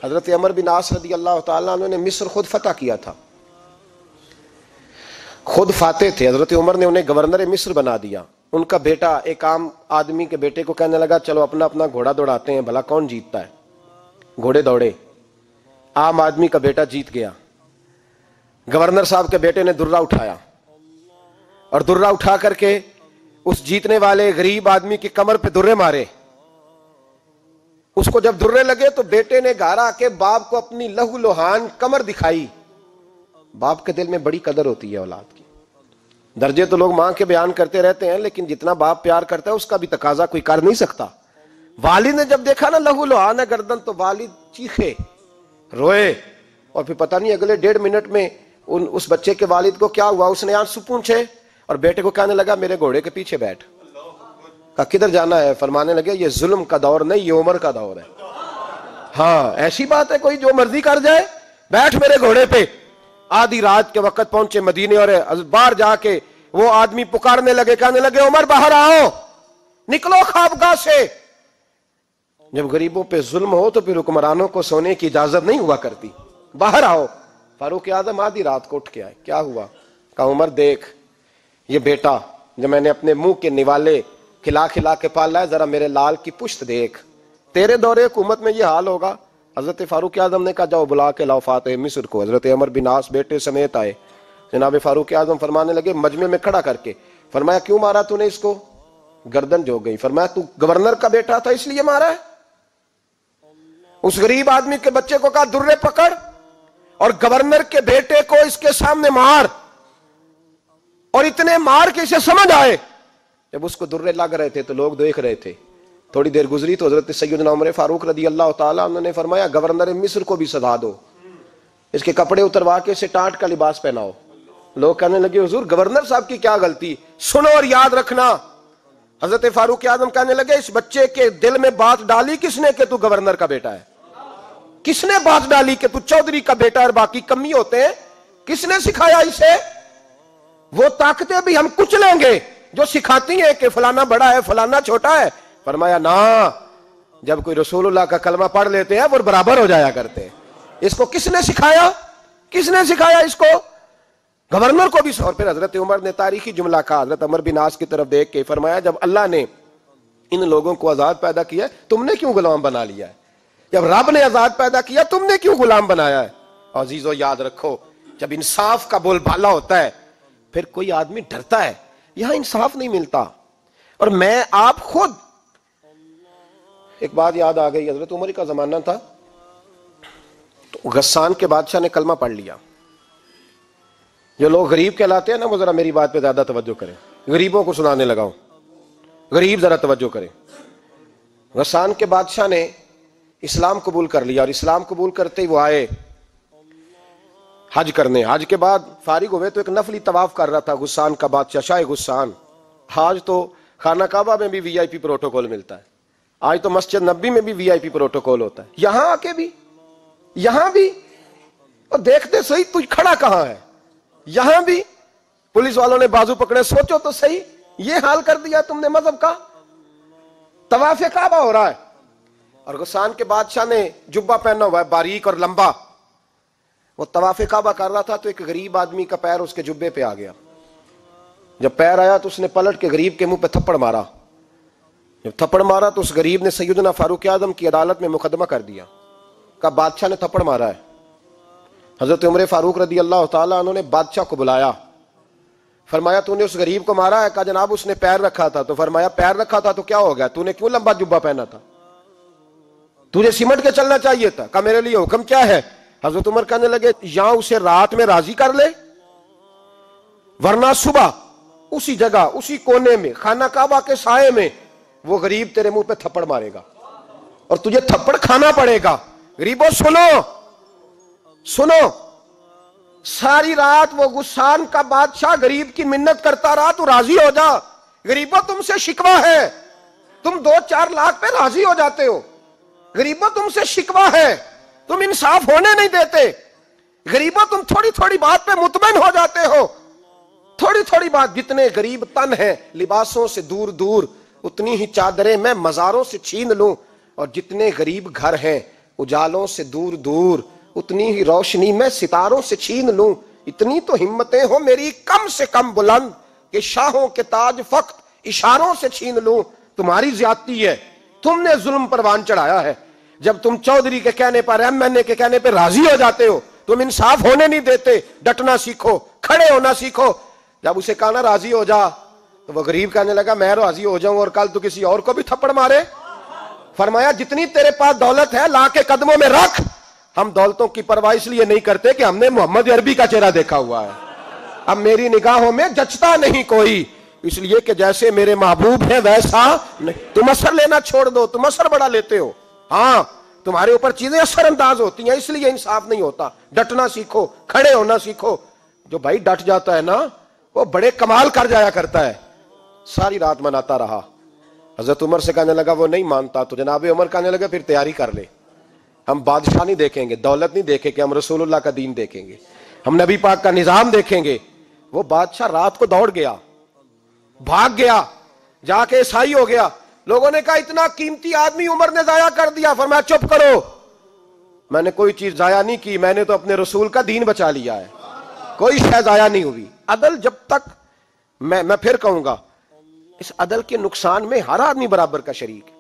حضرت عمر بن عاص رضی اللہ تعالیٰ عنہ نے مصر خود فتح کیا تھا، خود فاتح تھے. حضرت عمر نے انہیں گورنر مصر بنا دیا. ان کا بیٹا ایک عام آدمی کے بیٹے کو کہنے لگا چلو اپنا اپنا گھوڑا دوڑاتے ہیں، بھلا کون جیتتا ہے. گھوڑے دوڑے، عام آدمی کا بیٹا جیت گیا. گورنر صاحب کے بیٹے نے درہ اٹھایا اور درہ اٹھا کر کے اس جیتنے والے غریب آدمی کی کمر پہ درے مارے. اس کو جب درے لگے تو بیٹے نے گھر آ کے باپ کو اپنی لہو لوہان کمر دکھائی. باپ کے دل میں بڑی قدر ہوتی ہے اولاد کی. درجے تو لوگ ماں کے بیان کرتے رہتے ہیں، لیکن جتنا باپ پیار کرتا ہے اس کا بھی تقاضا کوئی کر نہیں سکتا. والد نے جب دیکھا نا لہو لوہان ہے گردن، تو والد چیخے، روئے، اور پھر پتہ نہیں اگلے 1.5 منٹ میں اس بچے کے والد کو کیا ہوا. اس نے آنسو پونچھے اور بیٹے کو کہنے لگا میرے گھوڑے کے پیچھے بیٹھ. کہا کدھر جانا ہے؟ فرمانے لگے یہ ظلم کا دور نہیں، یہ عمر کا دور ہے. ہاں ایسی بات ہے کوئی جو مرضی کر جائے؟ بیٹھ میرے گھوڑے پہ. آدھی رات کے وقت پہنچے مدینے اور باہر جا کے وہ آدمی پکارنے لگے، کہنے لگے عمر باہر آؤ، نکلو خوابگاہ سے. جب غریبوں پہ ظلم ہو تو پھر حکمرانوں کو سونے کی اجازت نہیں ہوا کرتی. باہر آؤ. فاروق اعظم آدھی رات کو اٹھ کے آئے. کیا ہوا؟ کہا عمر دیکھ یہ بیٹا جو میں نے اپنے منہ کے نوالے کھلا کھلا کے پالا ہے، ذرا میرے لال کی پشت دیکھ. تیرے دور حکومت میں یہ حال ہوگا. حضرت فاروق اعظم نے کہا جاؤ بلا کے لاؤ فاتح مصر کو. حضرت عمر بن عاص بیٹے سمیت آئے. جناب فاروق اعظم فرمانے لگے مجمع میں کھڑا کر کے، فرمایا کیوں مارا تو نے اس کو؟ گردن جو گئی. فرمایا تو گورنر کا بیٹا تھا اس لیے مارا ہے؟ اس غریب آدمی کے بچے کو کہا درے پکڑ اور گورنر کے بیٹے کو اس کے سامنے مار، اور اتنے مار کے اسے سمجھ آئے. جب اس کو درے لگ رہے تھے تو لوگ دیکھ رہے تھے. تھوڑی دیر گزری تو حضرت سیدنا عمر فاروق رضی اللہ تعالیٰ عنہ نے فرمایا گورنر مصر کو بھی سزا دو، اس کے کپڑے اتروا کے اسے ٹاٹ کا لباس پہناؤ. لوگ کہنے لگے حضور گورنر صاحب کی کیا غلطی؟ سنو اور یاد رکھنا. حضرت فاروق اعظم کہنے لگے اس بچے کے دل میں بات ڈالی کس نے کہ تو گورنر کا بیٹا ہے؟ کس نے بات ڈالی کہ تو چودھری کا بیٹا اور باقی کمی ہوتے ہیں؟ کس نے سکھایا اسے؟ وہ طاقتیں بھی ہم کچھ لیں گے جو سکھاتی ہیں کہ فلانا بڑا ہے فلانا چھوٹا ہے. فرمایا نا، جب کوئی رسول اللہ کا کلمہ پڑھ لیتے ہیں وہ برابر ہو جایا کرتے ہیں. اس کو کس نے سکھایا؟ کس نے سکھایا اس کو؟ گورنر کو بھی. اور پھر حضرت عمر نے تاریخی جملہ کہا حضرت عمر بن عاص کی طرف دیکھ کے، فرمایا جب اللہ نے ان لوگوں کو آزاد پیدا کیا تم نے کیوں غلام بنا لیا ہے؟ جب رب نے آزاد پیدا کیا تم نے کیوں غلام بنایا ہے؟ عزیزو یاد رکھو جب انصاف کا بول بالا ہوتا ہے پھر کوئی آدمی ڈرتا ہے. یہاں انصاف نہیں ملتا. اور میں آپ خود ایک بات یاد آ گئی. حضرت عمر کا زمانہ تھا تو غسان کے بادشاہ نے کلمہ پڑھ لیا. جو لوگ غریب کہلاتے ہیں نا وہ ذرا میری بات پہ زیادہ توجہ کریں. غریبوں کو سنانے لگا ہوں، غریب ذرا توجہ کریں. غسان کے بادشاہ نے اسلام قبول کر لیا اور اسلام قبول کرتے ہی وہ آئے حج کرنے. حج کے بعد فارغ ہوئے تو ایک نفلی طواف کر رہا تھا غسان کا بادشاہ شاہ غسان. آج تو خانہ کعبہ میں بھی وی آئی پی پروٹوکول ملتا ہے، آج تو مسجد نبی میں بھی وی آئی پی پروٹوکول ہوتا ہے. یہاں آ کے بھی، یہاں بھی، اور دیکھتے صحیح تو کھڑا کہاں ہے. یہاں بھی پولیس والوں نے بازو پکڑے. سوچو تو صحیح، یہ حال کر دیا تم نے مذہب کا. طواف کعبہ ہو رہا ہے اور غسان کے بادشاہ نے جبہ پہنا ہوا ہے باریک اور لمبا. وہ طواف کعبہ کر رہا تھا تو ایک غریب آدمی کا پیر اس کے جبے پہ آ گیا. جب پیر آیا تو اس نے پلٹ کے غریب کے منہ پہ تھپڑ مارا. جب تھپڑ مارا تو اس غریب نے سیدنا فاروق اعظم کی عدالت میں مقدمہ کر دیا. کہا بادشاہ نے تھپڑ مارا ہے. حضرت عمر فاروق رضی اللہ تعالیٰ عنہ نے بادشاہ کو بلایا. فرمایا تو نے اس غریب کو مارا ہے؟ کہا جناب اس نے پیر رکھا تھا. تو فرمایا پیر رکھا تھا تو کیا ہو گیا؟ تو نے کیوں لمبا جبہ پہنا تھا؟ تجھے سمٹ کے چلنا چاہیے تھا. کہا میرے لیے حکم کیا ہے؟ حضرت عمر کہنے لگے یہاں اسے رات میں راضی کر لے، ورنہ صبح اسی جگہ اسی کونے میں خانہ کعبہ کے سائے میں وہ غریب تیرے منہ پہ تھپڑ مارے گا اور تجھے تھپڑ کھانا پڑے گا. غریبوں سنو سنو، ساری رات وہ غسان کا بادشاہ غریب کی منت کرتا رہا تو راضی ہو جا. غریبوں تم سے شکوہ ہے، تم 2-4 لاکھ پہ راضی ہو جاتے ہو. غریبوں تم سے شکوہ ہے، تم انصاف ہونے نہیں دیتے. غریبوں تم تھوڑی تھوڑی بات پہ مطمئن ہو جاتے ہو. تھوڑی تھوڑی بات، جتنے غریب تن ہیں لباسوں سے دور دور اتنی ہی چادریں میں مزاروں سے چھین لوں، اور جتنے غریب گھر ہیں اجالوں سے دور دور اتنی ہی روشنی میں ستاروں سے چھین لوں، اتنی تو ہمتیں ہو میری کم سے کم بلند کہ شاہوں کے تاج فقط اشاروں سے چھین لوں۔ تمہاری زیادتی ہے، تم نے ظلم پروان چڑھایا ہے۔ جب تم چودھری کے کہنے پر، ایم این اے کے کہنے پہ راضی ہو جاتے ہو، تم انصاف ہونے نہیں دیتے، ڈٹنا سیکھو، کھڑے ہونا سیکھو۔ جب اسے کہا نا راضی ہو جا، تو وہ غریب کہنے لگا میں راضی ہو جاؤں اور کل تو کسی اور کو بھی تھپڑ مارے؟ فرمایا جتنی تیرے پاس دولت ہے لا کے قدموں میں رکھ۔ ہم دولتوں کی پرواہ اس لیے نہیں کرتے کہ ہم نے محمد عربی کا چہرہ دیکھا ہوا ہے، اب میری نگاہوں میں جچتا نہیں کوئی، اس لیے کہ جیسے میرے محبوب ہیں ویسا نہیں۔ تم اثر لینا چھوڑ دو، تم اثر بڑا لیتے ہو، ہاں تمہارے اوپر چیزیں اثر انداز ہوتی ہیں، اس لیے انصاف نہیں ہوتا۔ ڈٹنا سیکھو، کھڑے ہونا سیکھو۔ جو بھائی ڈٹ جاتا ہے نا وہ بڑے کمال کر جایا کرتا ہے۔ ساری رات مناتا رہا۔ حضرت عمر سے کہنے لگا وہ نہیں مانتا، تو جناب عمر کہنے لگا پھر تیاری کر لے، ہم بادشاہ نہیں دیکھیں گے، دولت نہیں دیکھیں گے، ہم رسول اللہ کا دین دیکھیں گے، ہم نبی پاک کا نظام دیکھیں گے۔ وہ بادشاہ رات کو دوڑ گیا، بھاگ گیا، جا کے عیسائی ہو گیا۔ لوگوں نے کہا اتنا قیمتی آدمی عمر نے ضائع کر دیا۔ فرمایا چپ کرو، میں نے کوئی چیز ضائع نہیں کی، میں نے تو اپنے رسول کا دین بچا لیا ہے، کوئی شے ضائع نہیں ہوئی۔ عدل جب تک میں پھر کہوں گا، اس عدل کے نقصان میں ہر آدمی برابر کا شریک ہے۔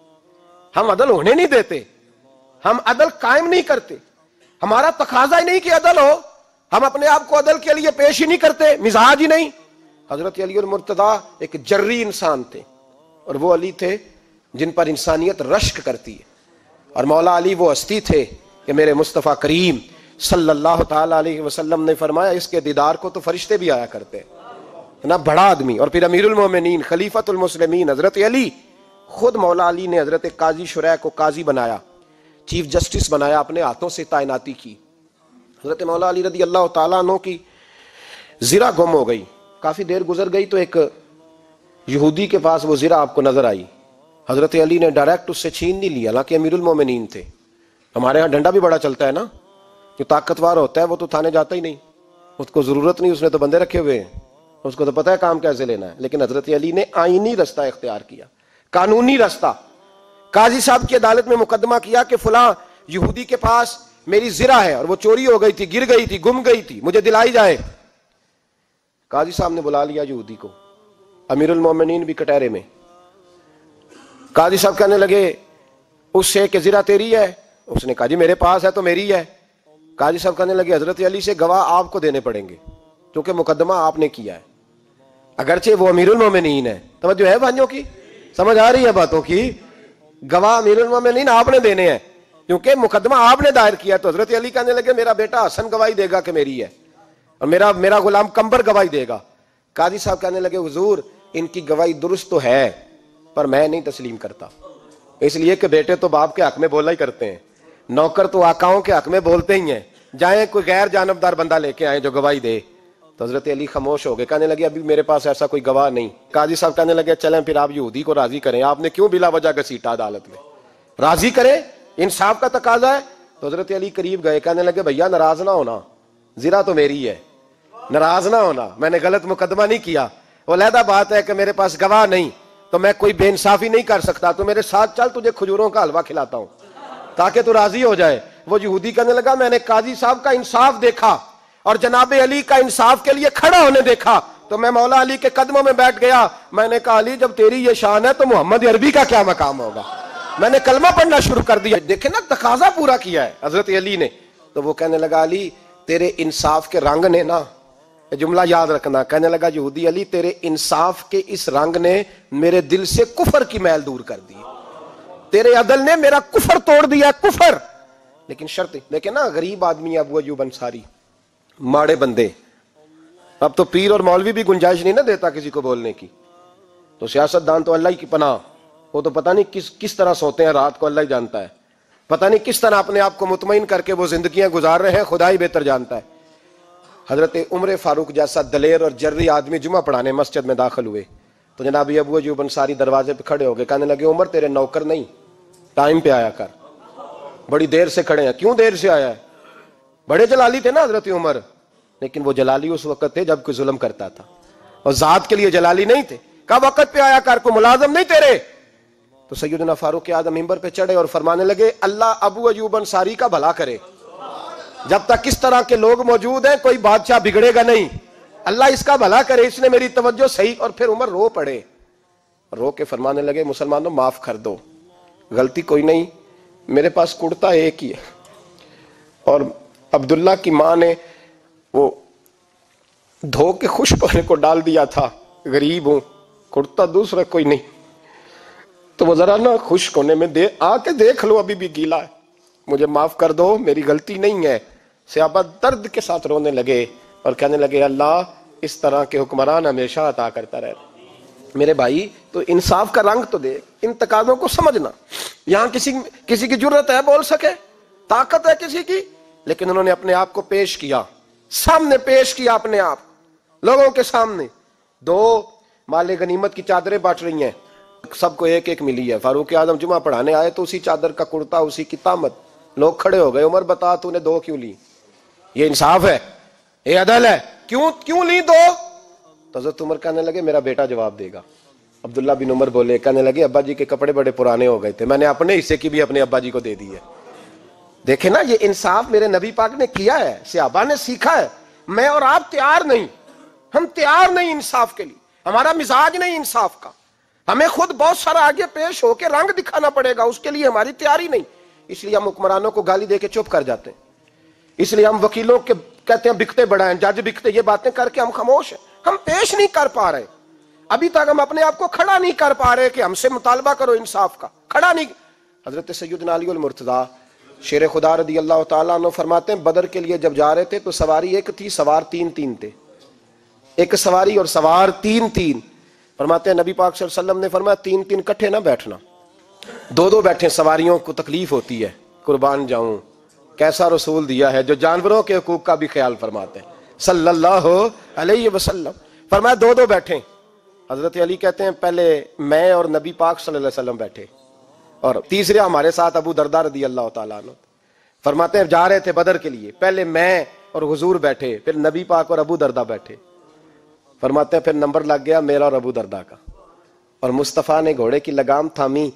ہم عدل ہونے نہیں دیتے، ہم عدل قائم نہیں کرتے، ہمارا تقاضا ہی نہیں کہ عدل ہو، ہم اپنے آپ کو عدل کے لیے پیش ہی نہیں کرتے، مزاج ہی نہیں۔ حضرت علی المرتضیٰ ایک جری انسان تھے، اور وہ علی تھے جن پر انسانیت رشک کرتی ہے، اور مولا علی وہ ہستی تھے کہ میرے مصطفیٰ کریم صلی اللہ تعالی علیہ وسلم نے فرمایا اس کے دیدار کو تو فرشتے بھی آیا کرتے ہیں، نا بڑا آدمی۔ اور پھر امیر المومنین خلیفۃ المسلمین حضرت علی، خود مولا علی نے حضرت قاضی شریح کو قاضی بنایا، چیف جسٹس بنایا، اپنے ہاتھوں سے تعیناتی کی۔ حضرت مولا علی رضی اللہ تعالیٰ عنہ کی زرہ گم ہو گئی، کافی دیر گزر گئی تو ایک یہودی کے پاس وہ زرہ آپ کو نظر آئی۔ حضرت علی نے ڈائریکٹ اس سے چھین نہیں لیا، حالانکہ امیر المومنین تھے۔ ہمارے ہاں ڈنڈا بھی بڑا چلتا ہے نا، جو طاقتور ہوتا ہے وہ تو تھانے جاتا ہی نہیں، اس کو ضرورت نہیں، اس نے تو بندے رکھے ہوئے ہیں، اس کو تو پتہ ہے کام کیسے لینا ہے۔ لیکن حضرت علی نے آئینی رستہ اختیار کیا، قانونی رستہ۔ قاضی صاحب کی عدالت میں مقدمہ کیا کہ فلاں یہودی کے پاس میری زرہ ہے اور وہ چوری ہو گئی تھی، گر گئی تھی، گم گئی تھی، مجھے دلائی جائے۔ قاضی صاحب نے بلا لیا یہودی کو، امیر المومنین بھی کٹہرے میں۔ قاضی صاحب کہنے لگے اس سے کہ زرہ تیری ہے؟ اس نے کہا جی میرے پاس ہے تو میری ہے۔ قاضی صاحب کہنے لگے حضرت علی سے گواہ آپ کو دینے پڑیں گے کیونکہ مقدمہ آپ نے کیا ہے، اگرچہ وہ امیر المومنین ہے۔ توجہ ہے بھائیوں کی، سمجھ آ رہی ہے باتوں کی؟ گواہ امیر المومنین آپ نے دینے ہیں کیونکہ مقدمہ آپ نے دائر کیا۔ تو حضرت علی کہنے لگے میرا بیٹا حسن گواہی دے گا کہ میری ہے، اور میرا غلام کمبر گواہی دے گا۔ قاضی صاحب کہنے لگے حضور ان کی گواہی درست تو ہے پر میں نہیں تسلیم کرتا، اس لیے کہ بیٹے تو باپ کے حق میں بولا ہی کرتے ہیں، نوکر تو آقاؤں کے حق میں بولتے ہی ہیں، جائیں کوئی غیر جانبدار بندہ لے کے آئے جو گواہی دے۔ تو حضرت علی خاموش ہو گئے، کہنے لگے ابھی میرے پاس ایسا کوئی گواہ نہیں۔ قاضی صاحب کہنے لگے چلیں پھر آپ یہودی کو راضی کریں، آپ نے کیوں بلا وجہ گھسیٹا عدالت میں، راضی کریں، انصاف کا تقاضا ہے۔ تو حضرت علی قریب گئے، کہنے لگے بھیا ناراض نہ ہونا، زرہ تو میری ہے، ناراض نہ ہونا، میں نے غلط مقدمہ نہیں کیا، وہ علیحدہ بات ہے کہ میرے پاس گواہ نہیں تو میں کوئی بے انصافی نہیں کر سکتا، تو میرے ساتھ چل تجھے کھجوروں کا حلوہ کھلاتا ہوں تاکہ تو راضی ہو جائے۔ وہ یہودی کہنے لگا میں نے قاضی صاحب کا انصاف دیکھا اور جناب علی کا انصاف کے لیے کھڑا ہونے دیکھا تو میں مولا علی کے قدموں میں بیٹھ گیا۔ میں نے کہا علی جب تیری یہ شان ہے تو محمد عربی کا کیا مقام ہوگا؟ میں نے کلمہ پڑھنا شروع کر دیا۔ دیکھیں نا تقاضا پورا کیا ہے حضرت علی نے۔ تو وہ کہنے لگا علی تیرے انصاف کے رنگ نے نا، جملہ یاد رکھنا، کہنے لگا یہودی علی تیرے انصاف کے اس رنگ نے میرے دل سے کفر کی میل دور کر دی، تیرے عدل نے میرا کفر توڑ دیا، کفر۔ لیکن شرط دیکھیں نا، غریب آدمی ابو ایوب انصاری، ماڑے بندے، اب تو پیر اور مولوی بھی گنجائش نہیں نہ دیتا کسی کو بولنے کی، تو سیاست دان تو اللہ ہی کی پناہ، وہ تو پتہ نہیں کس طرح سوتے ہیں رات کو، اللہ ہی جانتا ہے، پتہ نہیں کس طرح اپنے آپ کو مطمئن کر کے وہ زندگیاں گزار رہے ہیں، خدا ہی بہتر جانتا ہے۔ حضرت عمر فاروق جیسا دلیر اور جرری آدمی جمعہ پڑھانے مسجد میں داخل ہوئے تو جناب ابو ایوب انصاری دروازے پہ کھڑے ہو گئے، کہنے لگے عمر تیرے نوکر نہیں، ٹائم پہ آیا کر، بڑی دیر سے کھڑے ہیں۔ کیوں دیر سے آیا ہے؟ بڑے جلالی تھے نا حضرت عمر، لیکن وہ جلالی اس وقت تھے جب کوئی ظلم کرتا تھا، اور ذات کے لیے جلالی نہیں تھے۔ کہا وقت پہ آیا کر، کوئی ملازم نہیں تیرے، تو سیدنا فاروق اعظم منبر پہ چڑھے اور فرمانے لگے اللہ ابو ایوب انصاری کا بھلا کرے، جب تک اس طرح کے لوگ موجود ہیں کوئی بادشاہ بگڑے گا نہیں، اللہ اس کا بھلا کرے، اس نے میری توجہ صحیح۔ اور پھر عمر رو پڑے، رو کے فرمانے لگے مسلمانوں معاف کر دو، غلطی کوئی نہیں، میرے پاس کرتا ایک ہی ہے، اور عبداللہ کی ماں نے وہ دھو کے خشک ہونے کو ڈال دیا تھا، غریب ہوں، کرتا دوسرا کوئی نہیں، تو وہ ذرا نا خشک ہونے میں آ کے دیکھ لو ابھی بھی گیلا ہے، مجھے معاف کر دو، میری غلطی نہیں ہے۔ صحابہ درد کے ساتھ رونے لگے اور کہنے لگے اللہ اس طرح کے حکمران ہمیشہ عطا کرتا رہے۔ میرے بھائی تو انصاف کا رنگ تو دے، ان تقاضوں کو سمجھنا۔ یہاں کسی کی جرت ہے بول سکے، طاقت ہے کسی کی، لیکن انہوں نے اپنے آپ کو پیش کیا، سامنے پیش کیا اپنے آپ لوگوں کے سامنے۔ دو مال غنیمت کی چادریں بانٹ رہی ہیں، سب کو ایک ایک ملی ہے۔ فاروق اعظم جمعہ پڑھانے آئے تو اسی چادر کا کرتا، اسی کی تامت، لوگ کھڑے ہو گئے، عمر بتا تو نے دو کیوں لی؟ یہ انصاف ہے؟ یہ عدل ہے؟ کیوں لی دو؟ تو حضرت عمر کہنے لگے میرا بیٹا جواب دے گا۔ عبداللہ بن عمر بولے، کہنے لگے ابا جی کے کپڑے بڑے پرانے ہو گئے تھے، میں نے اپنے حصے کی بھی اپنے ابا جی کو دے دی ہے۔ دیکھیں نا یہ انصاف میرے نبی پاک نے کیا ہے، صحابہ نے سیکھا ہے۔ میں اور آپ تیار نہیں، ہم تیار نہیں انصاف کے لیے، ہمارا مزاج نہیں انصاف کا، ہمیں خود بہت سارا آگے پیش ہو کے رنگ دکھانا پڑے گا، اس کے لیے ہماری تیاری نہیں، اس لیے ہم حکمرانوں کو گالی دے کے چپ کر جاتے ہیں، اس لیے ہم وکیلوں کے کہتے ہیں بکتے بڑا ہیں، جج بکتے، یہ باتیں کر کے ہم خاموش ہیں، ہم پیش نہیں کر پا رہے، ابھی تک ہم اپنے آپ کو کھڑا نہیں کر پا رہے کہ ہم سے مطالبہ کرو انصاف کا، کھڑا نہیں۔ حضرت سیدنا علی المرتضیٰ شیر خدا رضی اللہ تعالیٰ عنہ فرماتے ہیں بدر کے لیے جب جا رہے تھے تو سواری ایک تھی، سوار تین تھے، ایک سواری اور سوار تین۔ فرماتے ہیں نبی پاک صلی اللہ علیہ وسلم نے فرمایا تین کٹھے نہ بیٹھنا، دو بیٹھیں، سواریوں کو تکلیف ہوتی ہے، قربان جاؤں کیسا رسول دیا ہے جو جانوروں کے حقوق کا بھی خیال فرماتے ہیں صلی اللہ علیہ وسلم۔ فرمایا دو بیٹھیں۔ حضرت علی کہتے ہیں پہلے میں اور نبی پاک صلی اللہ علیہ وسلم بیٹھے، اور تیسرے ہمارے ساتھ ابو درداء رضی اللہ تعالیٰ عنہ۔ فرماتے ہیں جا رہے تھے بدر کے لیے، پہلے میں اور حضور بیٹھے، پھر نبی پاک اور ابو درداء بیٹھے۔ فرماتے ہیں پھر نمبر لگ گیا میرا اور ابو درداء کا، اور مصطفیٰ نے گھوڑے کی لگام تھامی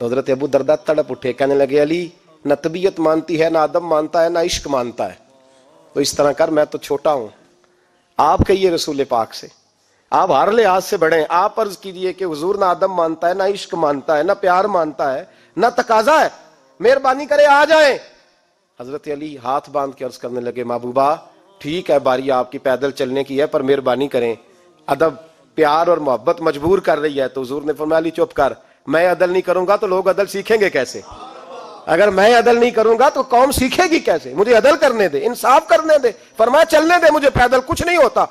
تو حضرت ابو درداء تڑپ اٹھے، کہنے لگے علی نہ طبیعت مانتی ہے، نہ ادب مانتا ہے، نہ عشق مانتا ہے، تو اس طرح کر، میں تو چھوٹا ہوں، آپ کہیے رسول پاک سے، آپ ہر لحاظ سے بڑے ہیں، آپ عرض کیجئے کہ حضور نہ ادب مانتا ہے، نہ عشق مانتا ہے، نہ پیار مانتا ہے، نہ تقاضا ہے، مہربانی کرے آ جائیں۔ حضرت علی ہاتھ باندھ کے عرض کرنے لگے محبوبہ ٹھیک ہے باری آپ کی پیدل چلنے کی ہے، پر مہربانی کریں، ادب پیار اور محبت مجبور کر رہی ہے۔ تو حضور نے فرمایا علی چپ کر، میں عدل نہیں کروں گا تو لوگ عدل سیکھیں گے کیسے؟ اگر میں عدل نہیں کروں گا تو قوم سیکھے گی کیسے؟ مجھے عدل کرنے دے، انصاف کرنے دے، فرمایا چلنے دے مجھے پیدل، کچھ نہیں ہوتا۔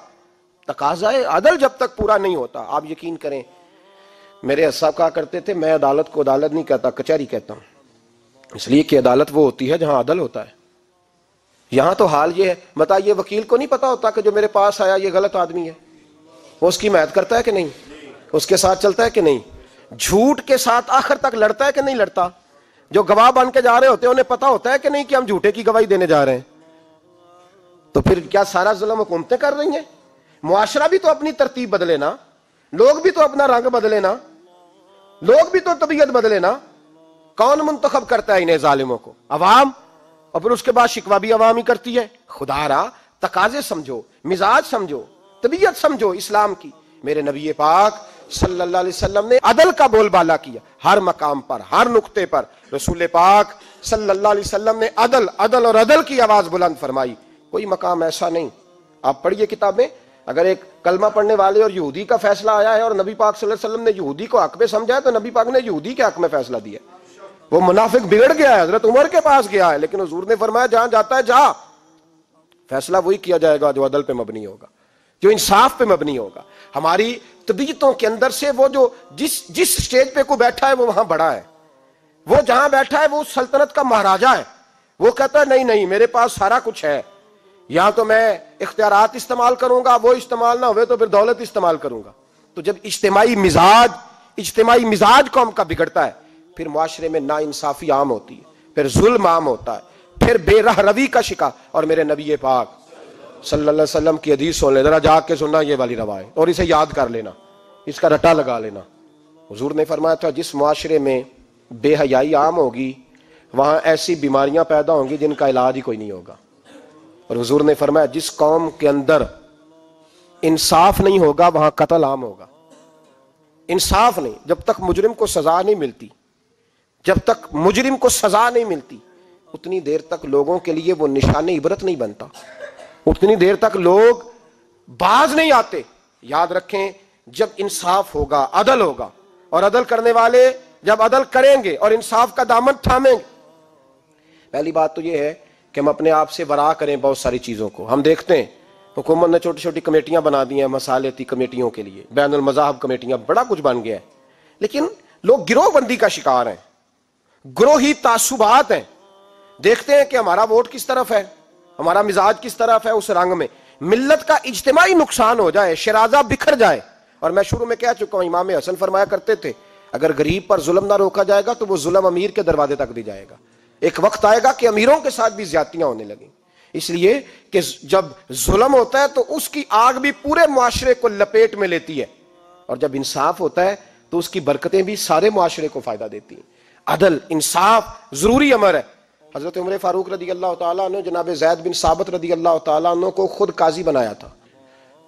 تقاضا عدل جب تک پورا نہیں ہوتا، آپ یقین کریں میرے صاحب کہا کرتے تھے میں عدالت کو عدالت نہیں کہتا، کچہری کہتا ہوں، اس لیے کہ عدالت وہ ہوتی ہے جہاں عدل ہوتا ہے۔ یہاں تو حال یہ ہے، بتائیے وکیل کو نہیں پتا ہوتا کہ جو میرے پاس آیا یہ غلط آدمی ہے، وہ اس کی حمایت کرتا ہے کہ نہیں، اس کے ساتھ چلتا ہے کہ نہیں، جھوٹ کے ساتھ آخر تک لڑتا ہے کہ نہیں لڑتا، جو گواہ بن کے جا رہے ہوتے ہیں انہیں پتا ہوتا ہے کہ نہیں کہ ہم جھوٹے کی گواہی دینے جا رہے ہیں، تو پھر کیا سارا ظلم حکومتیں کر رہی ہیں؟ معاشرہ بھی تو اپنی ترتیب بدلے نا، لوگ بھی تو اپنا رنگ بدلے نا، لوگ بھی تو طبیعت بدلے نا۔ کون منتخب کرتا ہے انہیں ظالموں کو؟ عوام، اور پھر اس کے بعد شکوہ بھی عوام ہی کرتی ہے۔ خدا را تقاضے سمجھو، مزاج سمجھو، طبیعت سمجھو اسلام کی۔ میرے نبی پاک صلی اللہ علیہ وسلم نے عدل کا بول بالا کیا، ہر مقام پر، ہر نقطے پر رسول پاک صلی اللہ علیہ وسلم نے عدل عدل اور عدل کی آواز بلند فرمائی۔ کوئی مقام ایسا نہیں، آپ پڑھیے کتابیں، اگر ایک کلمہ پڑھنے والے اور یہودی کا فیصلہ آیا ہے اور نبی پاک صلی اللہ علیہ وسلم نے یہودی کو حق میں سمجھا ہے تو نبی پاک نے یہودی کے حق میں فیصلہ دیا۔ وہ منافق بگڑ گیا ہے، حضرت عمر کے پاس گیا ہے، لیکن حضور نے فرمایا جہاں جاتا ہے جا، فیصلہ وہی کیا جائے گا جو عدل پہ مبنی ہوگا، جو انصاف پہ مبنی ہوگا۔ ہماری طبیعتوں کے اندر سے وہ جو جس سٹیج پہ کوئی بیٹھا ہے وہ وہاں بڑا ہے، وہ جہاں بیٹھا ہے وہ سلطنت کا مہاراجا ہے، وہ کہتا ہے نہیں میرے پاس سارا کچھ ہے، یہاں تو میں اختیارات استعمال کروں گا، وہ استعمال نہ ہوئے تو پھر دولت استعمال کروں گا۔ تو جب اجتماعی مزاج قوم کا بگڑتا ہے، پھر معاشرے میں ناانصافی عام ہوتی ہے، پھر ظلم عام ہوتا ہے، پھر بے رہ روی کا شکار۔ اور میرے نبی پاک صلی اللہ علیہ وسلم کی حدیث سن لے، ذرا جا کے سننا یہ والی روایت، اور اسے یاد کر لینا، اس کا رٹا لگا لینا۔ حضور نے فرمایا تھا جس معاشرے میں بے حیائی عام ہوگی وہاں ایسی بیماریاں پیدا ہوں گی جن کا علاج ہی کوئی نہیں ہوگا. اور حضور نے فرمایا جس قوم کے اندر انصاف نہیں ہوگا وہاں قتل عام ہوگا. انصاف نہیں، جب تک مجرم کو سزا نہیں ملتی، جب تک مجرم کو سزا نہیں ملتی اتنی دیر تک لوگوں کے لیے وہ نشان عبرت نہیں بنتا، اتنی دیر تک لوگ باز نہیں آتے. یاد رکھیں جب انصاف ہوگا، عدل ہوگا، اور عدل کرنے والے جب عدل کریں گے اور انصاف کا دامن تھامیں گے. پہلی بات تو یہ ہے کہ ہم اپنے آپ سے ورا کریں بہت ساری چیزوں کو. ہم دیکھتے ہیں حکومت نے چھوٹی چھوٹی کمیٹیاں بنا دی ہیں مصالحتی کمیٹیوں کے لیے، بین المذاہب کمیٹیاں، بڑا کچھ بن گیا ہے، لیکن لوگ گروہ بندی کا شکار ہیں، گروہی تعصبات ہیں. دیکھتے ہیں کہ ہمارا ووٹ کس طرف ہے، ہمارا مزاج کس طرف ہے، اس رنگ میں ملت کا اجتماعی نقصان ہو جائے، شرازہ بکھر جائے. اور میں شروع میں کہہ چکا ہوں، امام حسن فرمایا کرتے تھے اگر غریب پر ظلم نہ روکا جائے گا تو وہ ظلم امیر کے دروازے تک دی جائے گا. ایک وقت آئے گا کہ امیروں کے ساتھ بھی زیادتیاں ہونے لگیں، اس لیے کہ جب ظلم ہوتا ہے تو اس کی آگ بھی پورے معاشرے کو لپیٹ میں لیتی ہے، اور جب انصاف ہوتا ہے تو اس کی برکتیں بھی سارے معاشرے کو فائدہ دیتی ہیں. عدل انصاف ضروری امر ہے. حضرت عمر فاروق رضی اللہ تعالیٰ عنہ جناب زید بن ثابت رضی اللہ تعالیٰ عنہ کو خود قاضی بنایا تھا.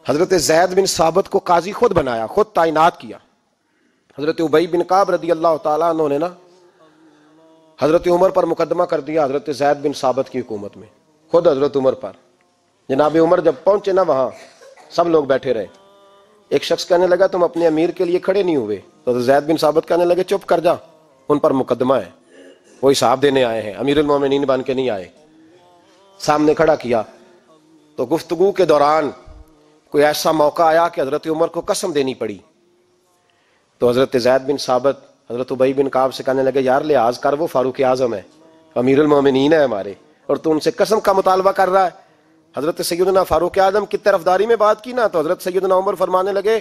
حضرت زید بن ثابت کو قاضی خود بنایا، خود تعینات کیا. حضرت ابی بن کعب رضی اللہ تعالیٰ عنہ نے نا حضرت عمر پر مقدمہ کر دیا حضرت زید بن ثابت کی حکومت میں، خود حضرت عمر پر. جناب عمر جب پہنچے نا وہاں سب لوگ بیٹھے رہے. ایک شخص کہنے لگا تم اپنے امیر کے لیے کھڑے نہیں ہوئے، تو حضرت زید بن ثابت کہنے لگے چپ کر جا، ان پر مقدمہ ہے، وہ حساب دینے آئے ہیں، امیر المومنین بن کے نہیں آئے. سامنے کھڑا کیا تو گفتگو کے دوران کوئی ایسا موقع آیا کہ حضرت عمر کو قسم دینی پڑی. تو حضرت زید بن ثابت حضرت ابی بن کعب سے کہنے لگے یار لحاظ کر، وہ فاروق اعظم ہے، امیر المومنین ہے ہمارے، اور تو ان سے قسم کا مطالبہ کر رہا ہے. حضرت سیدنا فاروق اعظم کی طرفداری میں بات کی نا تو حضرت سیدنا عمر فرمانے لگے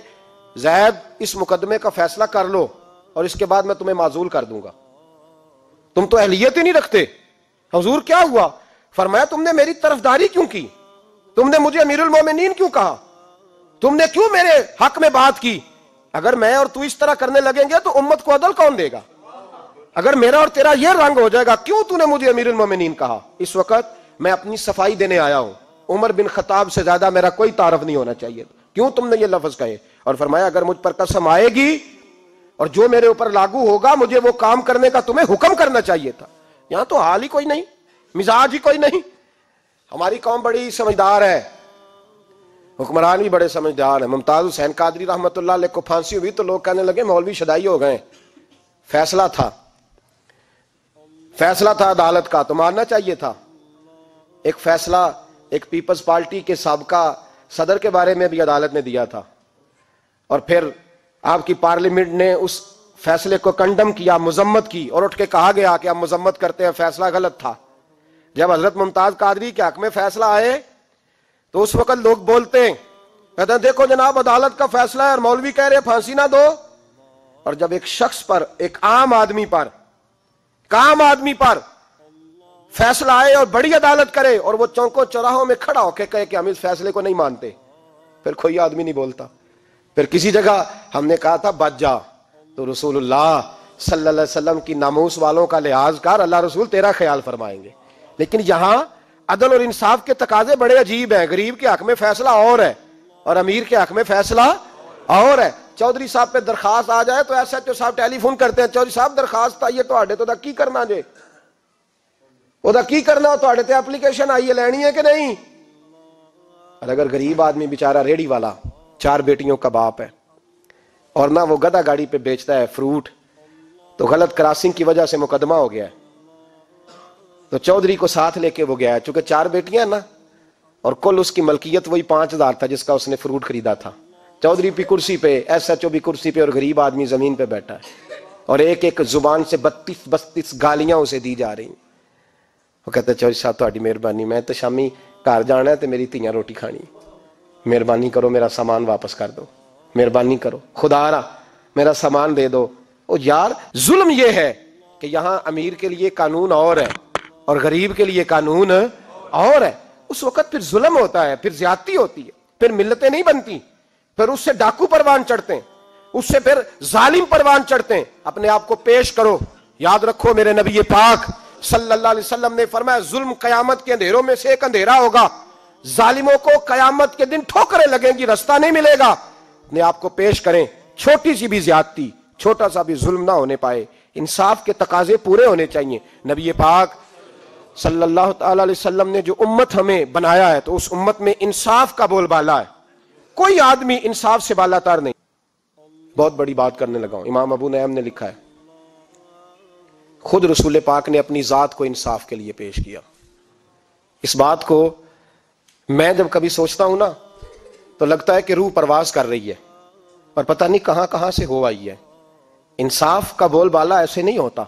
زید اس مقدمے کا فیصلہ کر لو اور اس کے بعد میں تمہیں معزول کر دوں گا، تم تو اہلیت ہی نہیں رکھتے. حضور کیا ہوا؟ فرمایا تم نے میری طرفداری کیوں کی، تم نے مجھے امیر المومنین کیوں کہا، تم نے کیوں میرے حق میں بات کی؟ اگر میں اور تو اس طرح کرنے لگیں گے تو امت کو عدل کون دے گا؟ اگر میرا اور تیرا یہ رنگ ہو جائے گا، کیوں تو نے مجھے امیر المومنین کہا؟ اس وقت میں اپنی صفائی دینے آیا ہوں، عمر بن خطاب سے زیادہ میرا کوئی تعارف نہیں ہونا چاہیے، کیوں تم نے یہ لفظ کہے؟ اور فرمایا اگر مجھ پر قسم آئے گی اور جو میرے اوپر لاگو ہوگا مجھے وہ کام کرنے کا تمہیں حکم کرنا چاہیے تھا. یہاں تو حال ہی کوئی نہیں، مزاج ہی کوئی نہیں. ہماری قوم بڑی سمجھدار ہے، حکمران بھی بڑے سمجھدار ہیں. ممتاز حسین قادری رحمۃ اللہ علیہ کو پھانسی ہوئی تو لوگ کہنے لگے مولوی شدائی ہو گئے. فیصلہ تھا عدالت کا تو ماننا چاہیے تھا. ایک فیصلہ ایک پیپلز پارٹی کے سابقہ صدر کے بارے میں بھی عدالت نے دیا تھا، اور پھر آپ کی پارلیمنٹ نے اس فیصلے کو کنڈم کیا، مذمت کی، اور اٹھ کے کہا گیا کہ ہم مذمت کرتے ہیں، فیصلہ غلط تھا. جب حضرت ممتاز قادری کے حق میں فیصلہ آئے تو اس وقت لوگ بولتے ہیں، کہتے ہیں دیکھو جناب عدالت کا فیصلہ ہے اور مولوی کہہ رہے پھانسی نہ دو. اور جب ایک شخص پر، ایک عام آدمی پر فیصلہ آئے اور بڑی عدالت کرے اور وہ چوکوں چوراہوں میں کھڑا ہو کے کہے کہ ہم اس فیصلے کو نہیں مانتے، پھر کوئی آدمی نہیں بولتا. پھر کسی جگہ ہم نے کہا تھا بچ جا، تو رسول اللہ صلی اللہ علیہ وسلم کی ناموس والوں کا لحاظ کر، اللہ رسول تیرا خیال فرمائیں گے. لیکن یہاں عدل اور انصاف کے تقاضے بڑے عجیب ہیں. غریب کے حق میں فیصلہ اور ہے اور امیر کے حق میں فیصلہ اور ہے. چودھری صاحب پہ درخواست آ جائے تو ایس ایچ او صاحب ٹیلی فون کرتے ہیں، چودھری صاحب درخواست آئی ہے تو کی کرنا جے، وہ کی کرنا، تو اپلیکیشن آئی ہے، لینی ہے کہ نہیں؟ اور اگر غریب آدمی بیچارہ ریڑھی والا 4 بیٹیوں کا باپ ہے اور نہ وہ گدھا گاڑی پہ بیچتا ہے فروٹ، تو غلط کراسنگ کی وجہ سے مقدمہ ہو گیا ہے، تو چودھری کو ساتھ لے کے وہ گیا ہے، چونکہ 4 بیٹیاں نا اور کل اس کی ملکیت وہی 5000 تھا جس کا اس نے فروٹ خریدا تھا. چودھری بھی کرسی پہ، ایس ایچ او بھی کرسی پہ، اور غریب آدمی زمین پہ بیٹھا ہے، اور ایک ایک زبان سے 32 گالیاں اسے دی جا رہی ہیں. وہ کہتے ہیں چودھری صاحب تہاڈی مہربانی، میں تو شامی گھر جانا ہے تو میری تیاں روٹی کھانی، مہربانی کرو میرا سامان واپس کر دو، مہربانی کرو خدا را میرا سامان دے دو. او یار ظلم یہ ہے کہ یہاں امیر کے لیے قانون اور ہے اور غریب کے لیے قانون اور ہے. اس وقت پھر ظلم ہوتا ہے، پھر زیادتی ہوتی ہے، پھر ملتیں نہیں بنتی، پھر اس سے ڈاکو پروان چڑھتے ہیں. اس سے پھر ظالم پروان چڑھتے ہیں. اپنے آپ کو پیش کرو. یاد رکھو میرے نبی پاک صلی اللہ علیہ وسلم نے فرمایا ظلم قیامت کے اندھیروں میں سے ایک اندھیرا ہوگا. ظالموں کو قیامت کے دن ٹھوکریں لگیں گی, رستہ نہیں ملے گا. اپنے آپ کو پیش کریں, چھوٹی سی بھی زیادتی, چھوٹا سا بھی ظلم نہ ہونے پائے. انصاف کے تقاضے پورے ہونے چاہیے. نبی پاک صلی اللہ تعالی علیہ وسلم نے جو امت ہمیں بنایا ہے تو اس امت میں انصاف کا بول بالا ہے. کوئی آدمی انصاف سے بالا تر نہیں. بہت بڑی بات کرنے لگا ہوں. امام ابو نعیم نے لکھا ہے خود رسول پاک نے اپنی ذات کو انصاف کے لیے پیش کیا. اس بات کو میں جب کبھی سوچتا ہوں نا تو لگتا ہے کہ روح پرواز کر رہی ہے اور پتہ نہیں کہاں کہاں سے ہو آئی ہے. انصاف کا بول بالا ایسے نہیں ہوتا.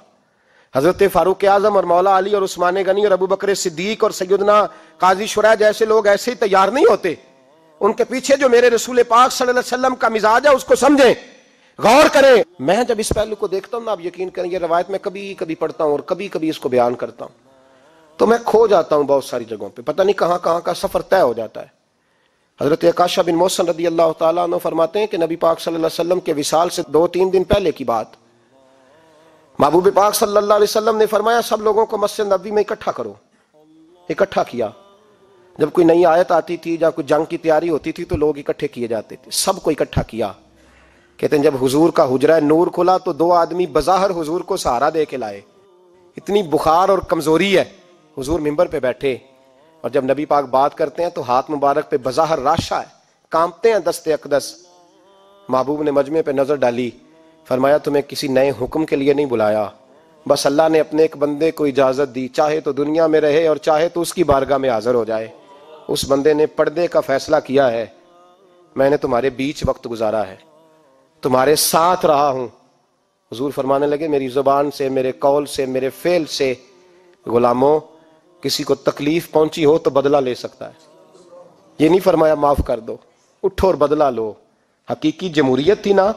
حضرت فاروق اعظم اور مولا علی اور عثمان غنی اور ابو بکر صدیق اور سیدنا قاضی شرح جیسے لوگ ایسے ہی تیار نہیں ہوتے. ان کے پیچھے جو میرے رسول پاک صلی اللہ علیہ وسلم کا مزاج ہے اس کو سمجھیں, غور کریں. میں جب اس پہلو کو دیکھتا ہوں نا, آپ یقین کریں یہ روایت میں کبھی کبھی پڑھتا ہوں اور کبھی کبھی اس کو بیان کرتا ہوں تو میں کھو جاتا ہوں بہت ساری جگہوں پہ. پتہ نہیں کہاں کہاں کا سفر طے ہو جاتا ہے. حضرت عکاشہ بن محصن رضی اللہ تعالیٰ عنہ فرماتے ہیں کہ نبی پاک صلی اللہ علیہ وسلم کے وصال سے 2-3 دن پہلے کی بات, محبوب پاک صلی اللہ علیہ وسلم نے فرمایا سب لوگوں کو مسجد نبوی میں اکٹھا کرو. اکٹھا کیا. جب کوئی نئی آیت آتی تھی یا کوئی جنگ کی تیاری ہوتی تھی تو لوگ اکٹھے کیے جاتے تھے. سب کو اکٹھا کیا. کہتے ہیں جب حضور کا حجرہ نور کھلا تو 2 آدمی بظاہر حضور کو سہارا دے کے لائے. اتنی بخار اور کمزوری ہے. حضور منبر پہ بیٹھے اور جب نبی پاک بات کرتے ہیں تو ہاتھ مبارک پہ بظاہر راشا ہے, کانپتے ہیں دست اقدس. محبوب نے مجمع پہ نظر ڈالی, فرمایا تمہیں کسی نئے حکم کے لیے نہیں بلایا, بس اللہ نے اپنے ایک بندے کو اجازت دی, چاہے تو دنیا میں رہے اور چاہے تو اس کی بارگاہ میں حاضر ہو جائے. اس بندے نے پردے کا فیصلہ کیا ہے. میں نے تمہارے بیچ وقت گزارا ہے, تمہارے ساتھ رہا ہوں. حضور فرمانے لگے میری زبان سے, میرے قول سے, میرے فعل سے غلاموں کسی کو تکلیف پہنچی ہو تو بدلہ لے سکتا ہے. یہ نہیں فرمایا معاف کر دو, اٹھو اور بدلہ لو. حقیقی جمہوریت تھی نا.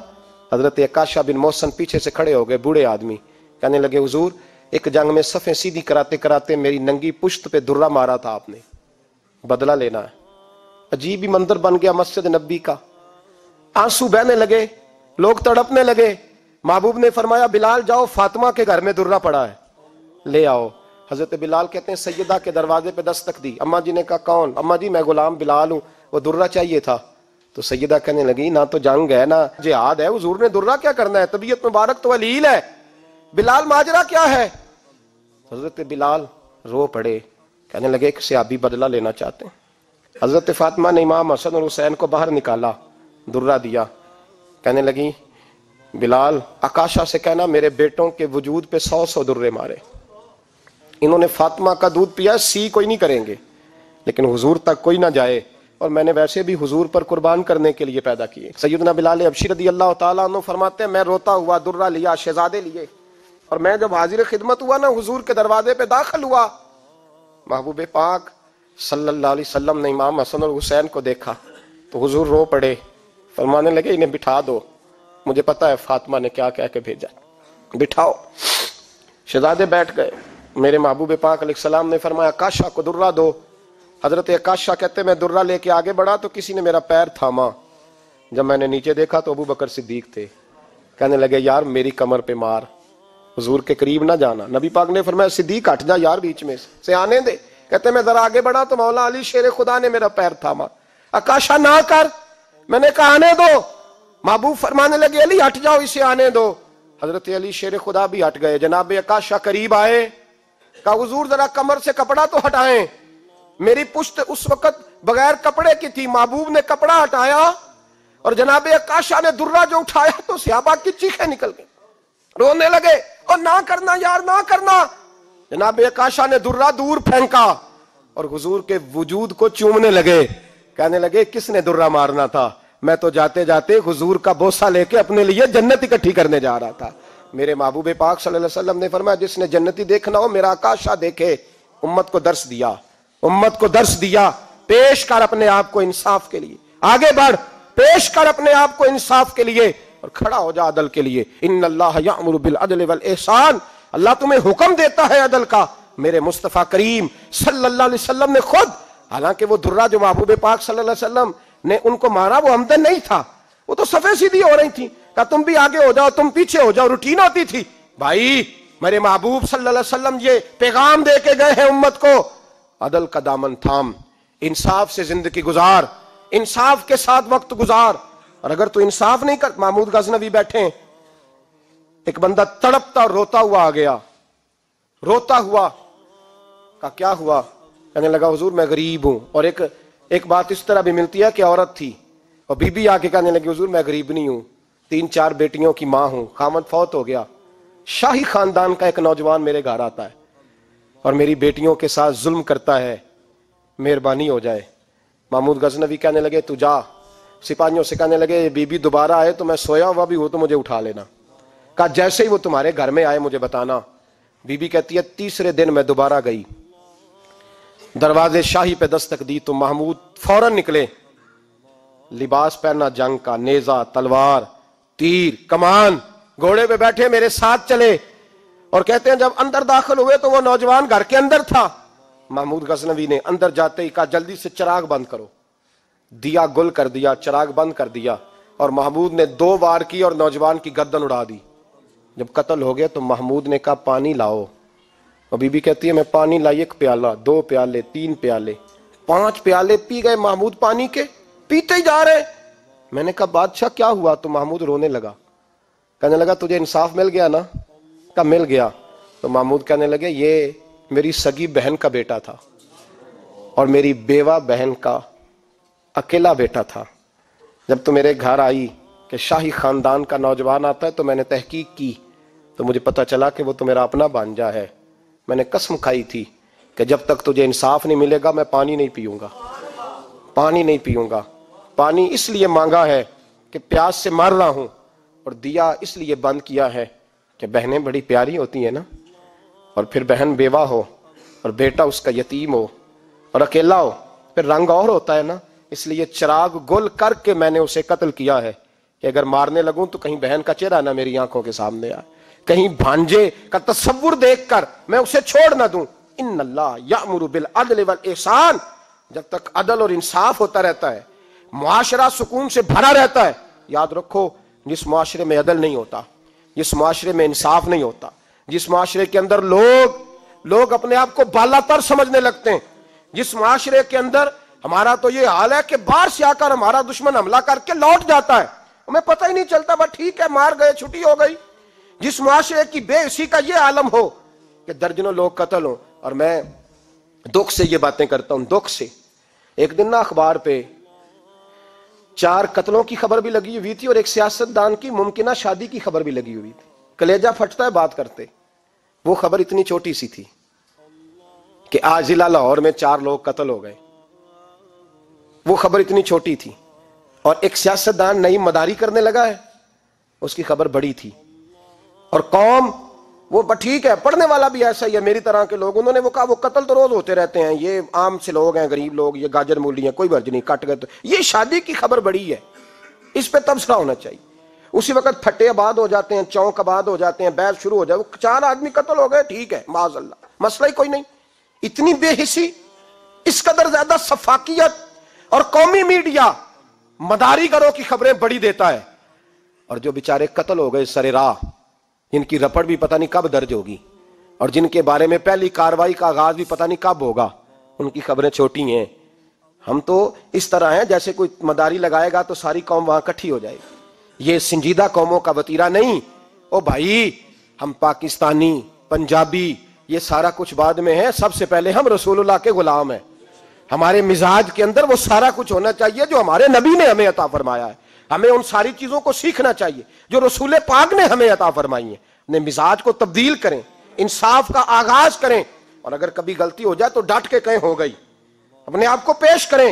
حضرت عکاشہ بن محصن پیچھے سے کھڑے ہو گئے, بوڑھے آدمی, کہنے لگے حضور ایک جنگ میں صفیں سیدھی کراتے کراتے میری ننگی پشت پہ درہ مارا تھا آپ نے, بدلہ لینا ہے. عجیب ہی منظر بن گیا مسجد نبی کا. آنسو بہنے لگے, لوگ تڑپنے لگے. محبوب نے فرمایا بلال جاؤ, فاطمہ کے گھر میں درہ پڑا ہے, لے آؤ. حضرت بلال کہتے ہیں سیدہ کے دروازے پہ دستک دی. اماں جی نے کہا کون؟ اماں جی میں غلام بلال ہوں, وہ درہ چاہیے تھا. تو سیدہ کہنے لگی نہ تو جنگ ہے نہ جہاد ہے, حضور نے درہ کیا کرنا ہے, طبیعت مبارک تو علیل ہے. بلال ماجرا کیا ہے؟ حضرت بلال رو پڑے, کہنے لگے ایک صحابی بدلہ لینا چاہتے ہیں. حضرت فاطمہ نے امام حسن اور حسین کو باہر نکالا, درہ دیا. کہنے لگی بلال عکاشہ سے کہنا میرے بیٹوں کے وجود پہ 100 درے مارے. انہوں نے فاطمہ کا دودھ پیا, سی کوئی نہیں کریں گے, لیکن حضور تک کوئی نہ جائے, اور میں نے ویسے بھی حضور پر قربان کرنے کے لیے پیدا کیے. سیدنا بلال حبشی رضی اللہ تعالیٰ عنہ فرماتے ہیں میں روتا ہوا درہ لیا, شہزادے لیے, اور میں جب حاضر خدمت ہوا نا حضور کے دروازے پہ داخل ہوا, محبوب پاک صلی اللہ علیہ وسلم نے امام حسن اور حسین کو دیکھا تو حضور رو پڑے, فرمانے لگے انہیں بٹھا دو, مجھے پتا ہے فاطمہ نے کیا کہہ کے بھیجا, بٹھاؤ. شہزادے بیٹھ گئے. میرے محبوب پاک علیہ السلام نے فرمایا عکاشہ کو درہ دو. حضرت عکاشہ کہتے میں درہ لے کے آگے بڑھا تو کسی نے میرا پیر تھاما. جب میں نے نیچے دیکھا تو ابو بکر صدیق تھے. کہنے لگے یار میری کمر پہ مار, حضور کے قریب نہ جانا. نبی پاک نے فرمایا صدیق ہٹ جا یار بیچ میں سے آنے دے. کہتے میں ذرا آگے بڑھا تو مولا علی شیر خدا نے میرا پیر تھاما. عکاشہ نہ کر, میں نے کہا آنے دو. محبوب فرمانے لگے علی ہٹ جاؤ, اسے آنے دو. حضرت علی شیر خدا بھی ہٹ گئے. جناب عکاشہ قریب آئے, کہا حضور ذرا کمر سے کپڑا تو ہٹائیں, میری پشت اس وقت بغیر کپڑے کی تھی. محبوب نے کپڑا ہٹایا اور جناب عکاشہ نے درہ جو اٹھایا تو صحابہ کی چیخیں نکل گئی, رونے لگے, اور نہ کرنا یار نہ کرنا. جناب عکاشہ نے درہ دور پھینکا اور حضور کے وجود کو چومنے لگے. کہنے لگے کس نے درہ مارنا تھا, میں تو جاتے جاتے حضور کا بوسہ لے کے اپنے لیے جنت اکٹھی کرنے جا رہا تھا. میرے محبوب پاک صلی اللہ علیہ وسلم نے فرمایا جس نے جنتی دیکھنا ہو میرا عکاشہ دیکھے. امت کو درس دیا, امت کو درس دیا. پیش کر اپنے آپ کو انصاف کے لیے, آگے بڑھ, پیش کر اپنے آپ کو انصاف کے لیے اور کھڑا ہو جا عدل کے لیے. ان اللہ یأمر بالعدل والاحسان, اللہ تمہیں حکم دیتا ہے عدل کا. میرے مصطفیٰ کریم صلی اللہ علیہ وسلم نے خود, حالانکہ وہ درہ جو محبوب پاک صلی اللہ علیہ وسلم نے ان کو مارا وہ عمدن نہیں تھا, وہ تو صفیں سیدھی ہو رہی تھی, کہا تم بھی آگے ہو جاؤ، تم پیچھے ہو جاؤ، روٹین ہوتی تھی۔ بھائی میرے محبوب صلی اللہ علیہ وسلم یہ پیغام دے کے گئے ہیں امت کو، عدل کا دامن تھام، انصاف سے زندگی گزار، انصاف کے ساتھ وقت گزار۔ اور اگر تو انصاف نہیں کر، محمود غزنوی بیٹھے ہیں، ایک بندہ تڑپتا اور روتا ہوا آ گیا، روتا ہوا، کہا کیا ہوا؟ کہنے لگا حضور میں غریب ہوں۔ اور ایک بات اس طرح بھی ملتی ہے کہ عورت تھی اور بی بی آ کے کہنے لگی حضور میں غریب نہیں ہوں، 3-4 بیٹیوں کی ماں ہوں، خامد فوت ہو گیا، شاہی خاندان کا ایک نوجوان میرے گھر آتا ہے اور میری بیٹیوں کے ساتھ ظلم کرتا ہے، مہربانی ہو جائے۔ محمود غزنوی کہنے لگے تو جا، سپاہیوں سے کہنے لگے بی بی دوبارہ آئے تو میں سویا ہوا بھی ہو تو مجھے اٹھا لینا۔ کہا جیسے ہی وہ تمہارے گھر میں آئے مجھے بتانا۔ بی بی کہتی ہے تیسرے دن میں دوبارہ گئی، دروازے شاہی پہ دستک دی تو محمود فوراً نکلے، لباس پہنا جنگ کا، نیزہ، تلوار، تیر، کمان، گھوڑے پہ بیٹھے میرے ساتھ چلے، اور کہتے ہیں جب اندر داخل ہوئے تو وہ نوجوان گھر کے اندر تھا۔ محمود غزنوی نے اندر جاتے ہی کہا جلدی سے چراغ بند کرو، دیا گل کر دیا، چراغ بند کر دیا، اور محمود نے 2 وار کی اور نوجوان کی گردن اڑا دی۔ جب قتل ہو گیا تو محمود نے کہا پانی لاؤ، اور بی بی کہتی ہے میں پانی لائی، 1 پیالہ، 2 پیالے، 3 پیالے، 5 پیالے پی گئے محمود پانی کے، پیتے ہی جا رہے۔ میں نے کہا بادشاہ کیا ہوا؟ تو محمود رونے لگا، کہنے لگا تجھے انصاف مل گیا نا؟ کہا مل گیا۔ تو محمود کہنے لگے یہ میری سگی بہن کا بیٹا تھا اور میری بیوہ بہن کا اکیلا بیٹا تھا۔ جب تو میرے گھر آئی کہ شاہی خاندان کا نوجوان آتا ہے تو میں نے تحقیق کی تو مجھے پتا چلا کہ وہ تو میرا اپنا بھانجا ہے۔ میں نے قسم کھائی تھی کہ جب تک تجھے انصاف نہیں ملے گا میں پانی نہیں پیوں گا، پانی نہیں پیوں گا۔ پانی اس لیے مانگا ہے کہ پیاس سے مر رہا ہوں، اور دیا اس لیے بند کیا ہے کہ بہنیں بڑی پیاری ہوتی ہیں نا، اور پھر بہن بیوہ ہو اور بیٹا اس کا یتیم ہو اور اکیلا ہو پھر رنگ اور ہوتا ہے نا، اس لیے چراغ گل کر کے میں نے اسے قتل کیا ہے کہ اگر مارنے لگوں تو کہیں بہن کا چہرہ نہ میری آنکھوں کے سامنے آئے، کہیں بھانجے کا تصور دیکھ کر میں اسے چھوڑ نہ دوں۔ ان اللہ یأمر بالعدل والاحسان، جب تک عدل اور انصاف ہوتا رہتا ہے، معاشرہ سکون سے بھرا رہتا ہے۔ یاد رکھو جس معاشرے میں عدل نہیں ہوتا، جس معاشرے میں انصاف نہیں ہوتا، جس معاشرے کے اندر لوگ اپنے آپ کو بالا تر سمجھنے لگتے ہیں، جس معاشرے کے اندر ہمارا تو یہ حال ہے کہ باہر سے آ کر ہمارا دشمن حملہ کر کے لوٹ جاتا ہے، ہمیں پتہ ہی نہیں چلتا، بس ٹھیک ہے مار گئے چھٹی ہو گئی۔ جس معاشرے کی بے حسی کا یہ عالم ہو کہ درجنوں لوگ قتل ہوں، اور میں دکھ سے یہ باتیں کرتا ہوں، دکھ سے۔ ایک دن نا اخبار پہ 4 قتلوں کی خبر بھی لگی ہوئی تھی اور ایک سیاستدان کی ممکنہ شادی کی خبر بھی لگی ہوئی تھی۔ کلیجہ پھٹتا ہے بات کرتے۔ وہ خبر اتنی چھوٹی سی تھی کہ آج ضلع لاہور میں 4 لوگ قتل ہو گئے، وہ خبر اتنی چھوٹی تھی، اور ایک سیاستدان نئی مداری کرنے لگا ہے، اس کی خبر بڑی تھی۔ اور قوم وہ ٹھیک ہے، پڑھنے والا بھی ایسا ہی ہے، میری طرح کے لوگ، انہوں نے وہ کہا وہ قتل تو روز ہوتے رہتے ہیں، یہ عام سے لوگ ہیں، غریب لوگ، یہ گاجر مولی ہیں، کوئی ورج نہیں، کٹ گئے تو یہ شادی کی خبر بڑی ہے، اس پہ تبصرہ ہونا چاہیے۔ اسی وقت پھٹے آباد ہو جاتے ہیں، چونک آباد ہو جاتے ہیں، بحث شروع ہو جائے، وہ 4 آدمی قتل ہو گئے، ٹھیک ہے معاذ اللہ، مسئلہ ہی کوئی نہیں۔ اتنی بے حسی، اس قدر زیادہ سفاکیت، اور قومی میڈیا مداری گروں کی خبریں بڑی دیتا ہے، اور جو بیچارے قتل ہو گئے سر راہ، جن کی رپٹ بھی پتہ نہیں کب درج ہوگی، اور جن کے بارے میں پہلی کاروائی کا آغاز بھی پتہ نہیں کب ہوگا، ان کی خبریں چھوٹی ہیں۔ ہم تو اس طرح ہیں جیسے کوئی مداری لگائے گا تو ساری قوم وہاں اکٹھی ہو جائے گی، یہ سنجیدہ قوموں کا وتیرہ نہیں۔ او بھائی، ہم پاکستانی، پنجابی، یہ سارا کچھ بعد میں ہے، سب سے پہلے ہم رسول اللہ کے غلام ہیں۔ ہمارے مزاج کے اندر وہ سارا کچھ ہونا چاہیے جو ہمارے نبی نے ہمیں عطا فرمایا ہے، ہمیں ان ساری چیزوں کو سیکھنا چاہیے جو رسول پاک نے ہمیں عطا فرمائی ہیں۔ اپنے مزاج کو تبدیل کریں، انصاف کا آغاز کریں، اور اگر کبھی غلطی ہو جائے تو ڈٹ کے کہیں ہو گئی، اپنے آپ کو پیش کریں۔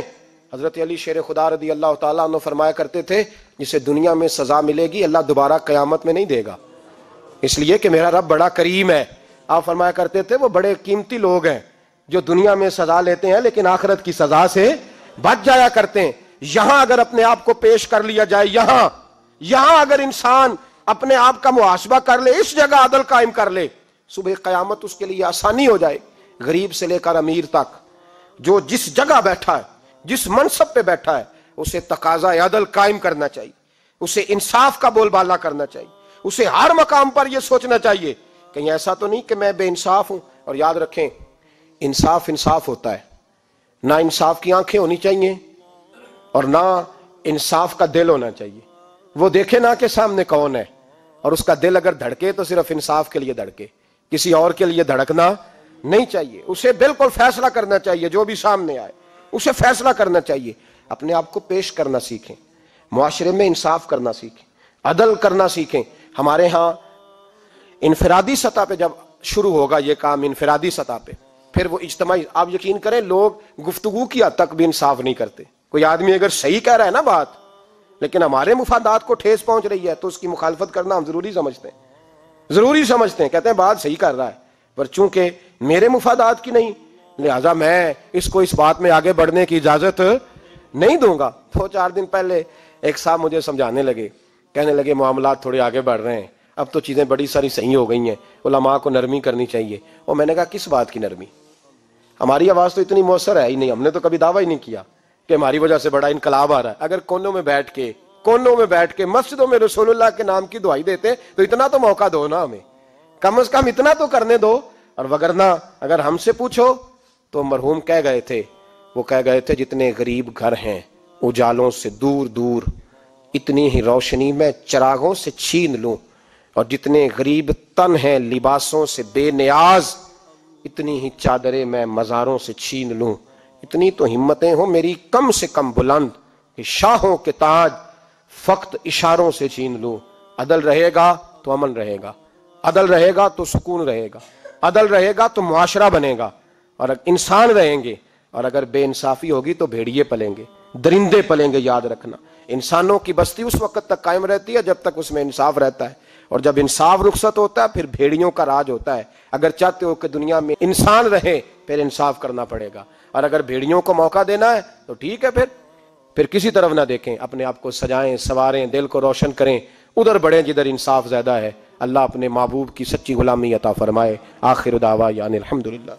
حضرت علی شیر خدا رضی اللہ تعالیٰ عنہ فرمایا کرتے تھے جسے دنیا میں سزا ملے گی اللہ دوبارہ قیامت میں نہیں دے گا، اس لیے کہ میرا رب بڑا کریم ہے۔ آپ فرمایا کرتے تھے وہ بڑے قیمتی لوگ ہیں جو دنیا میں سزا لیتے ہیں لیکن آخرت کی سزا سے بچ جایا کرتے ہیں۔ یہاں اگر اپنے آپ کو پیش کر لیا جائے، یہاں اگر انسان اپنے آپ کا محاسبہ کر لے، اس جگہ عدل قائم کر لے، صبح قیامت اس کے لیے آسانی ہو جائے۔ غریب سے لے کر امیر تک جو جس جگہ بیٹھا ہے، جس منصب پہ بیٹھا ہے، اسے تقاضا عدل قائم کرنا چاہیے۔ اسے انصاف کا بول بالا کرنا چاہیے، اسے ہر مقام پر یہ سوچنا چاہیے کہیں ایسا تو نہیں کہ میں بے انصاف ہوں۔ اور یاد رکھیں انصاف انصاف ہوتا ہے، نہ انصاف کی آنکھیں ہونی چاہیے اور نہ انصاف کا دل ہونا چاہیے۔ وہ دیکھے نہ کہ سامنے کون ہے، اور اس کا دل اگر دھڑکے تو صرف انصاف کے لیے دھڑکے، کسی اور کے لیے دھڑکنا نہیں چاہیے۔ اسے بالکل فیصلہ کرنا چاہیے، جو بھی سامنے آئے اسے فیصلہ کرنا چاہیے۔ اپنے آپ کو پیش کرنا سیکھیں، معاشرے میں انصاف کرنا سیکھیں، عدل کرنا سیکھیں۔ ہمارے ہاں انفرادی سطح پہ جب شروع ہوگا یہ کام، انفرادی سطح پہ، پھر وہ اجتماعی، آپ یقین کریں لوگ گفتگو کی حد تک بھی انصاف نہیں کرتے۔ کوئی آدمی اگر صحیح کہہ رہا ہے نا بات، لیکن ہمارے مفادات کو ٹھیس پہنچ رہی ہے تو اس کی مخالفت کرنا ہم ضروری سمجھتے ہیں، کہتے ہیں بات صحیح کر رہا ہے، پر چونکہ میرے مفادات کی نہیں، لہذا میں اس کو اس بات میں آگے بڑھنے کی اجازت نہیں دوں گا۔ 2-4 دن پہلے ایک صاحب مجھے سمجھانے لگے، کہنے لگے معاملات تھوڑے آگے بڑھ رہے ہیں، اب تو چیزیں بڑی ساری صحیح ہو گئی ہیں، علماء کو نرمی کرنی چاہیے۔ اور میں نے کہا کس بات کی نرمی؟ ہماری آواز تو اتنی مؤثر ہے ہی نہیں، ہم نے تو کبھی دعویٰ ہی نہیں کیا کہ ہماری وجہ سے بڑا انقلاب آ رہا ہے۔ اگر کونوں میں بیٹھ کے مسجدوں میں رسول اللہ کے نام کی دعائی دیتے تو اتنا تو موقع دو نا، ہمیں کم از کم اتنا تو کرنے دو۔ اور وگرنہ اگر ہم سے پوچھو تو مرحوم کہہ گئے تھے جتنے غریب گھر ہیں اجالوں سے دور دور، اتنی ہی روشنی میں چراغوں سے چھین لوں، اور جتنے غریب تن ہیں لباسوں سے بے نیاز، اتنی ہی چادریں میں مزاروں سے چھین لوں۔ اتنی تو ہمتیں ہوں میری کم سے کم بلند کہ شاہوں کے تاج فقط اشاروں سے چھین لوں۔ عدل رہے گا تو امن رہے گا، عدل رہے گا تو سکون رہے گا، عدل رہے گا تو معاشرہ بنے گا، اور انسان رہیں گے۔ اور اگر بے انصافی ہوگی تو بھیڑیے پلیں گے، درندے پلیں گے۔ یاد رکھنا انسانوں کی بستی اس وقت تک قائم رہتی ہے جب تک اس میں انصاف رہتا ہے، اور جب انصاف رخصت ہوتا ہے پھر بھیڑیوں کا راج ہوتا ہے۔ اگر چاہتے ہو کہ دنیا میں انسان رہے پھر انصاف کرنا پڑے گا، اور اگر بھیڑیوں کو موقع دینا ہے تو ٹھیک ہے، پھر کسی طرف نہ دیکھیں، اپنے آپ کو سجائیں سنواریں، دل کو روشن کریں، ادھر بڑھیں جدھر انصاف زیادہ ہے۔ اللہ اپنے محبوب کی سچی غلامی عطا فرمائے۔ آخر دعوانا الحمدللہ۔